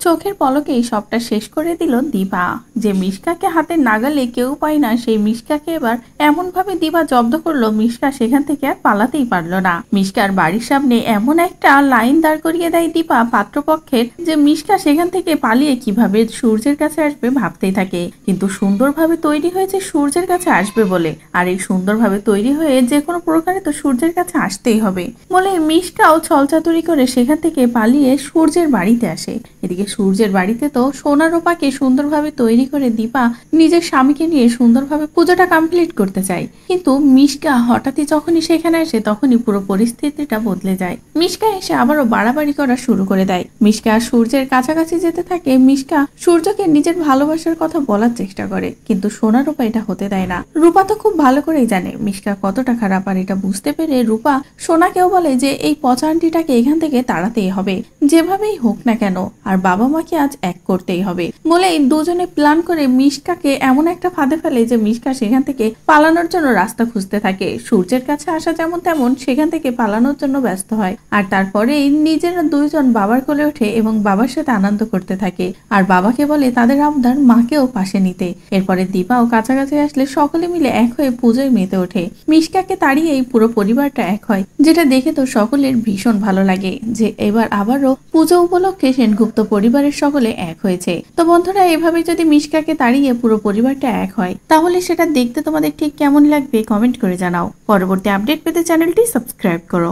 চোখের পলকেই সবটা শেষ করে দিল দীপা। যে মিশকাকে হাতের নাগালে কেউ পায় না, সেই মিশকাকে এবার এমন ভাবে দীপা জব্দ করলো, মিশকা সেখান থেকে আর পালাতেই পারলো না। মিশকার বাড়ির সামনে এমন একটা লাইন দাঁড় করিয়ে দেয় দীপা পাত্রপক্ষের, যে মিশকা সেখান থেকে পালিয়ে কিভাবে সূর্যের কাছে আসবে ভাবতেই থাকে। কিন্তু সুন্দরভাবে তৈরি হয়েছে সূর্যের কাছে আসবে বলে, আর এই সুন্দরভাবে তৈরি হয়ে যে কোনো প্রকারে তো সূর্যের কাছে আসতেই হবে বলে মিশকাও ছলচাতুরি করে সেখান থেকে পালিয়ে সূর্যের বাড়িতে আসে। এদিকে সূর্যের বাড়িতে তো সোনা রূপাকে সুন্দরভাবে তৈরি করে দীপা নিজের স্বামীকে নিয়ে সুন্দরভাবে পুজোটা কমপ্লিট করতে চায়। কিন্তু মিশকা হঠাৎই যখনই সেখানে আসে তখনই পুরো পরিস্থিতিটা বদলে যায়। মিশকা এসে আবারও বাড়াবাড়ি করা শুরু করে দেয়। মিশকা সূর্যের কাছাকাছি যেতে থাকে। মিশকা সূর্যকে নিজের ভালোবাসার কথা বলার চেষ্টা করে, কিন্তু সোনা রূপা এটা হতে দেয় না। রূপা তো খুব ভালো করেই জানে মিশকা কতটা খারাপ, আর এটা বুঝতে পেরে রূপা সোনাকেও বলে যে এই পচা আন্টিটাকে এখান থেকে তাড়াতেই হবে, যেভাবেই হোক না কেন, আর বাবা মাকে আজ এক করতেই হবে বলে দুজনে প্ল্যান করে মিশকাকে এমন একটা ফাঁদে ফেলে যে মিশকা সেখান থেকে পালানোর জন্য রাস্তা খুঁজতে থাকে। সূর্যের কাছে আসা যেমন তেমন সেখান থেকে পালানোর জন্য ব্যস্ত হয়, আর তারপরে নিজেরা দুইজন বাবার কোলে ওঠে এবং বাবার সাথে আনন্দ করতে থাকে, আর বাবাকে বলে তাদের আবদার মাকেও পাশে নিতে। এরপরে দীপাও কাছাকাছি আসলে সকলে মিলে এক হয়ে পুজোয় মেতে ওঠে। মিশকাকে তাড়িয়ে এই পুরো পরিবারটা এক হয়, যেটা দেখে তো সকলের ভীষণ ভালো লাগে যে এবার আবারও পুজো উপলক্ষে সেনগুপ্ত পরিবারের সকলে এক হয়েছে। তো বন্ধুরা, এভাবে যদি মিশকাকে তাড়িয়ে পুরো পরিবারটা এক হয় তাহলে সেটা দেখতে তোমাদের ঠিক কেমন লাগবে কমেন্ট করে জানাও। পরবর্তী আপডেট পেতে চ্যানেলটি সাবস্ক্রাইব করো।